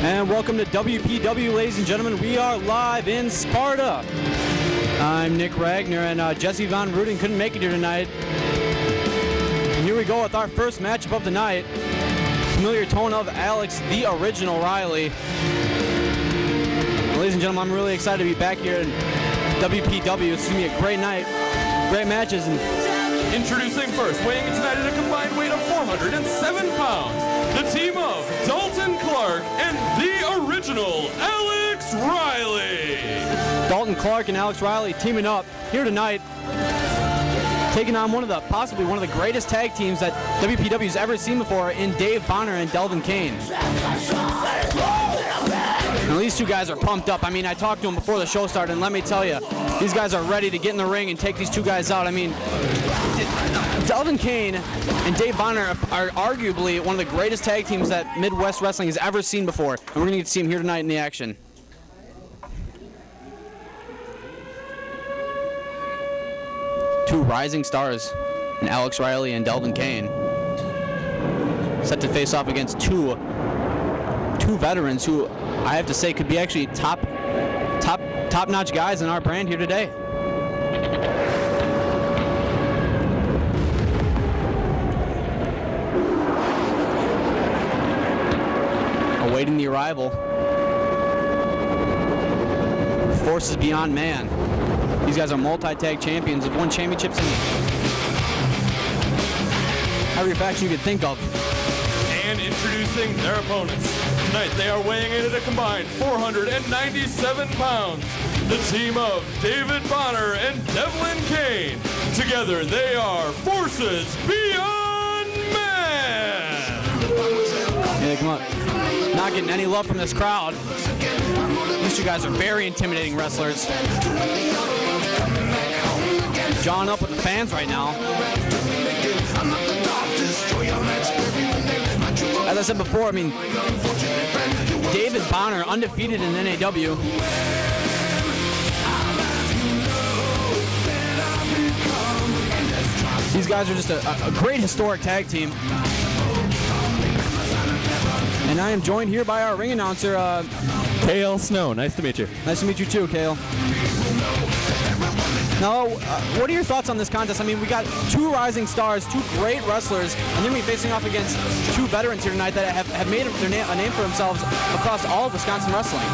And welcome to WPW, ladies and gentlemen. We are live in Sparta. I'm Nick Ragnar, and Jesse Von Ruding couldn't make it here tonight. And here we go with our first matchup of the night. Familiar tone of Alex, the original Riley. Ladies and gentlemen, I'm really excited to be back here in WPW. It's going to be a great night, great matches. And introducing first, weighing in tonight at a combined weight of 407 pounds, the team of Dalton Clarke and the original Alex Riley. Dalton Clarke and Alex Riley teaming up here tonight, taking on possibly one of the greatest tag teams that WPW's ever seen before in Dave Bonner and Devlin Kane. Now, these two guys are pumped up. I mean, I talked to them before the show started, and let me tell you, these guys are ready to get in the ring and take these two guys out. I mean, Devlin Kane and Dave Bonner are arguably one of the greatest tag teams that Midwest Wrestling has ever seen before, and we're going to get to see them here tonight in the action. Two rising stars in Alex Riley and Devlin Kane, set to face off against two veterans who I have to say could be actually top-notch guys in our brand here today. Awaiting the arrival, forces beyond man. These guys are multi-tag champions, have won championships in every faction you could think of. And introducing their opponents. Tonight they are weighing in at a combined 497 pounds. The team of David Bonner and Devlin Kane. Together they are Forces Beyond Man. Yeah, come on. Not getting any love from this crowd. These two guys are very intimidating wrestlers. Jawing up with the fans right now. As I said before, I mean, David Bonner, undefeated in NAW. These guys are just a great historic tag team. And I am joined here by our ring announcer, Kale Snow. Nice to meet you. Nice to meet you too, Kale. Now, what are your thoughts on this contest? I mean, we got two rising stars, two great wrestlers, and they're going to be facing off against two veterans here tonight that have made a name for themselves across all of Wisconsin wrestling.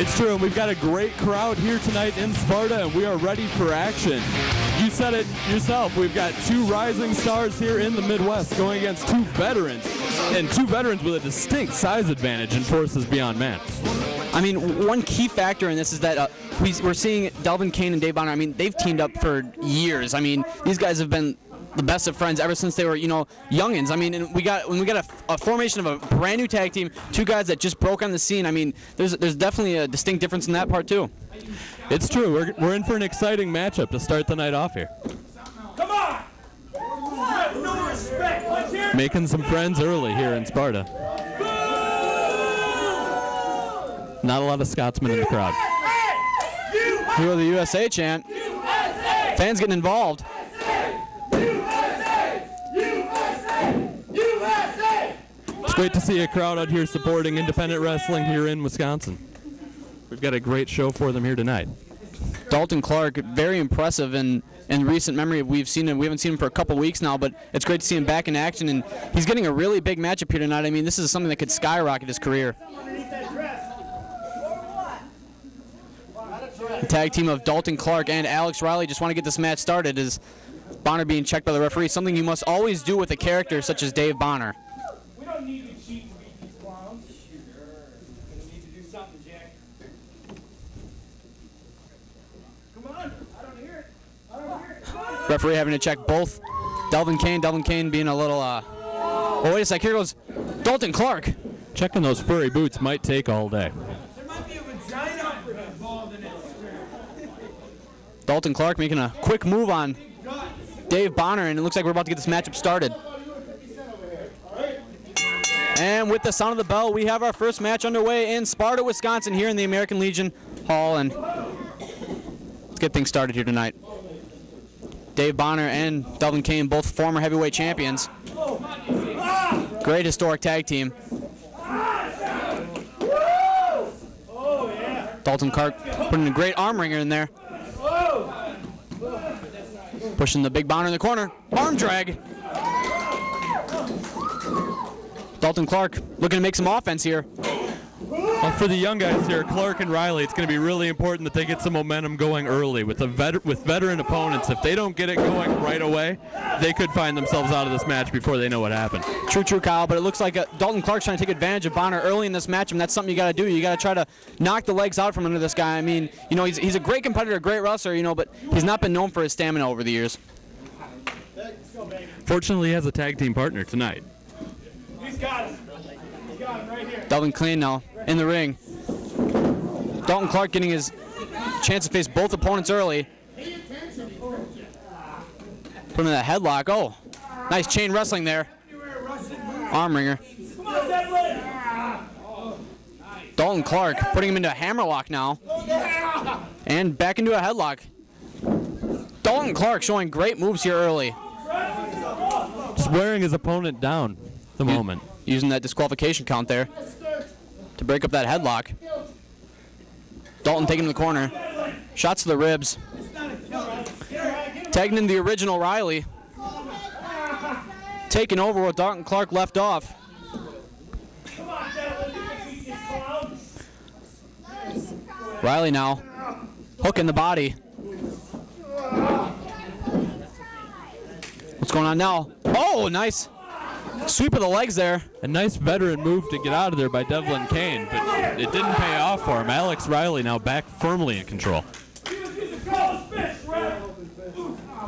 It's true, and we've got a great crowd here tonight in Sparta, and we are ready for action. You said it yourself, we've got two rising stars here in the Midwest going against two veterans, and two veterans with a distinct size advantage in Forces Beyond Man. I mean, one key factor in this is that we're seeing Devlin Kane and Dave Bonner. I mean, they've teamed up for years. I mean, these guys have been the best of friends ever since they were, youngins. I mean, and when we got a formation of a brand new tag team, two guys that just broke on the scene. I mean, there's definitely a distinct difference in that part too. It's true. We're in for an exciting matchup to start the night off here. Come on! No respect. Let's hear it. Making some friends early here in Sparta. Not a lot of Scotsmen in the crowd. Here the USA chant. Fans getting involved. It's great to see a crowd out here supporting independent wrestling here in Wisconsin. We've got a great show for them here tonight. Dalton Clarke, very impressive in recent memory. We haven't seen him for a couple weeks now, but it's great to see him back in action, and he's getting a really big matchup here tonight. I mean, this is something that could skyrocket his career. The tag team of Dalton Clarke and Alex Riley just want to get this match started, as Bonner being checked by the referee, something you must always do with a character such as Dave Bonner. We don't need to cheat to beat these clowns. Sure. We're gonna need to do something, Jack. Come on. I don't hear it. Come on. Referee having to check both Devlin Kane being a little, oh, wait a sec, here goes Dalton Clarke. Checking those furry boots might take all day. There might be a vagina involved in it. Dalton Clarke making a quick move on Dave Bonner, and it looks like we're about to get this matchup started. And with the sound of the bell, we have our first match underway in Sparta, Wisconsin, here in the American Legion Hall, and let's get things started here tonight. Dave Bonner and Devlin Kane, both former heavyweight champions. Great historic tag team. Dalton Clarke putting a great arm wringer in there. Pushing the big Bonner in the corner. Arm drag. Dalton Clarke looking to make some offense here. Well, for the young guys here, Clarke and Riley, it's going to be really important that they get some momentum going early. With veteran opponents, if they don't get it going right away, they could find themselves out of this match before they know what happened. True, Kyle, but it looks like Dalton Clarke's trying to take advantage of Bonner early in this match, and that's something you got to do. You got to try to knock the legs out from under this guy. I mean, you know, he's a great competitor, great wrestler, you know, but he's not been known for his stamina over the years. Fortunately, he has a tag team partner tonight. He's got him. He's got him right here. Devlin Kane now in the ring. Dalton Clarke getting his chance to face both opponents early. Put him in that headlock. Oh, nice chain wrestling there. Arm wringer. Dalton Clarke putting him into a hammerlock now. And back into a headlock. Dalton Clarke showing great moves here early. Just wearing his opponent down at the moment. Using that disqualification count there to break up that headlock. Dalton taking him to the corner. Shots to the ribs. Tagging in the original Riley. Taking over what Dalton Clarke left off. Riley now hooking the body. What's going on now? Oh, nice sweep of the legs there. A nice veteran move to get out of there by Devlin Kane, but it didn't pay off for him. Alex Riley now back firmly in control.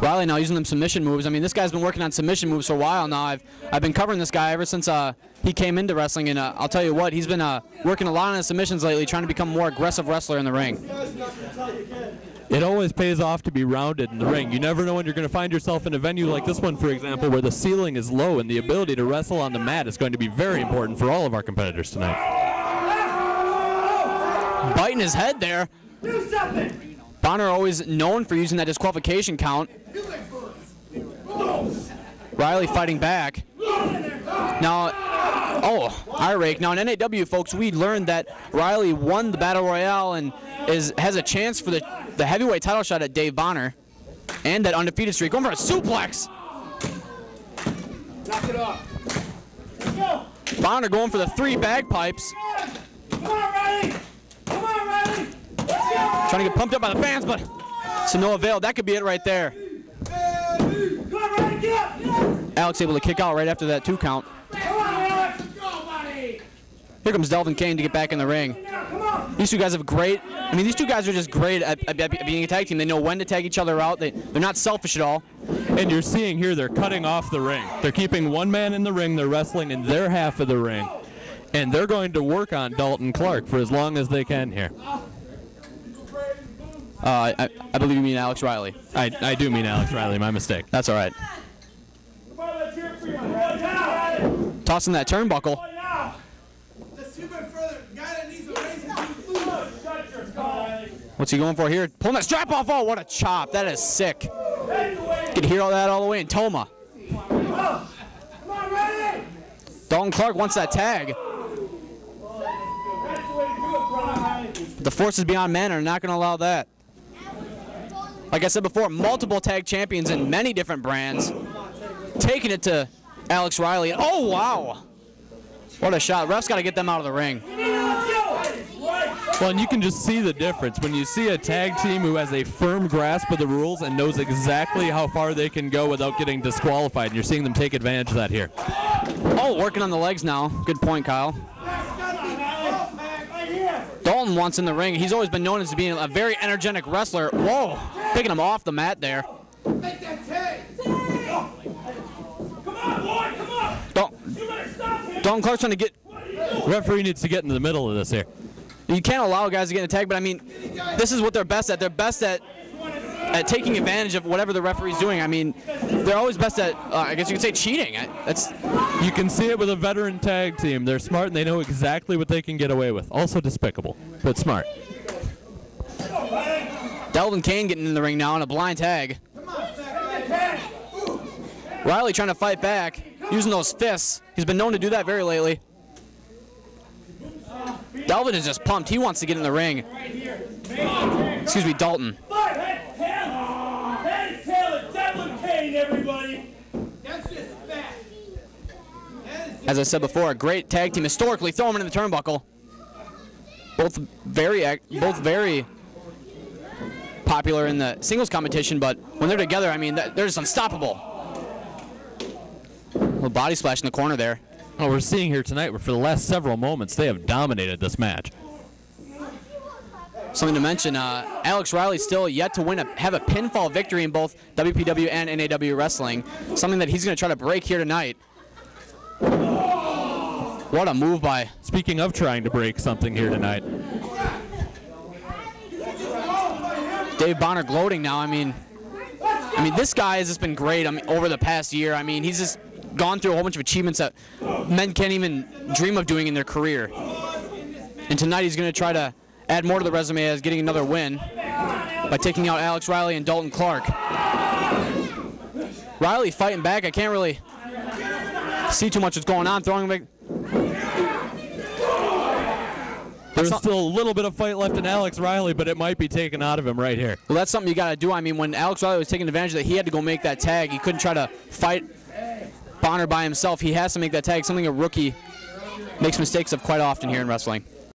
Riley now using them submission moves. I mean, this guy's been working on submission moves for a while now. I've been covering this guy ever since he came into wrestling, and I'll tell you what, he's been working a lot on his submissions lately, trying to become a more aggressive wrestler in the ring. It always pays off to be rounded in the ring. You never know when you're going to find yourself in a venue like this one, for example, where the ceiling is low, and the ability to wrestle on the mat is going to be very important for all of our competitors tonight. Biting his head there. Bonner always known for using that disqualification count. Riley fighting back. Now, eye rake. Now in NAW, folks, we learned that Riley won the Battle Royale and has a chance for the heavyweight title shot at Dave Bonner and that undefeated streak. Going for a suplex. Knock it off. Bonner going for the 3 bagpipes. Come on, Riley. Come on, Riley. Let's go. Trying to get pumped up by the fans, but to no avail. That could be it right there. Come on, Riley. Get up. Get up. Alex able to kick out right after that 2 count. Come on, Alex. Let's go, buddy. Here comes Devlin Kane to get back in the ring. Come on. These two guys have these two guys are just great at being a tag team. They know when to tag each other out. They're not selfish at all. And you're seeing here they're cutting off the ring. They're keeping one man in the ring. They're wrestling in their half of the ring. And they're going to work on Dalton Clarke for as long as they can here. I believe you mean Alex Riley. I do mean Alex Riley. My mistake. That's all right. Come on, let's hear it for you. Tossing that turnbuckle. Let's see further. Guy that needs a raise and What's he going for here? Pulling that strap off. Oh, what a chop. That is sick. You can hear all that all the way in Toma. Dalton Clarke wants that tag. The forces beyond men are not going to allow that. Like I said before, multiple tag champions in many different brands. Taking it to Alex Riley. Oh, wow. What a shot. Ref's got to get them out of the ring. Well, and you can just see the difference. When you see a tag team who has a firm grasp of the rules and knows exactly how far they can go without getting disqualified, and you're seeing them take advantage of that here. Oh, working on the legs now. Good point, Kyle. Dalton wants in the ring. He's always been known as being a very energetic wrestler. Whoa, picking him off the mat there. make that tag. Come on, boy, come on. You better stop him. Dalton Clarke's trying to get. The referee needs to get into the middle of this here. You can't allow guys to get in a tag, but I mean, this is what they're best at. They're best at taking advantage of whatever the referee's doing. I mean, they're always best at, I guess you could say, cheating. You can see it with a veteran tag team. They're smart and they know exactly what they can get away with. Also despicable, but smart. Devlin Kane getting in the ring now on a blind tag. Riley trying to fight back, using those fists. He's been known to do that very lately. Devlin is just pumped. He wants to get in the ring. Excuse me, Dalton. That is talent. Devlin Kane, everybody. That's just fat. As I said before, a great tag team historically. Throw them into the turnbuckle. Both very popular in the singles competition, but when they're together, I mean, they're just unstoppable. A little body splash in the corner there. Well, we're seeing here tonight, for the last several moments, they have dominated this match. Something to mention, Alex Riley still yet to have a pinfall victory in both WPW and NAW wrestling. Something that he's going to try to break here tonight. What a move by... Speaking of trying to break something here tonight. Dave Bonner gloating now. I mean, this guy has just been great over the past year. I mean, he's just gone through a whole bunch of achievements that men can't even dream of doing in their career. And tonight he's going to try to add more to the resume as getting another win by taking out Alex Riley and Dalton Clarke. Riley fighting back. I can't really see too much what's going on. Throwing back. There's still a little bit of fight left in Alex Riley, but it might be taken out of him right here. Well, that's something you got to do. I mean, when Alex Riley was taking advantage of that, he had to go make that tag. He couldn't try to fight Bonner by himself. He has to make that tag, something a rookie makes mistakes of quite often here in wrestling.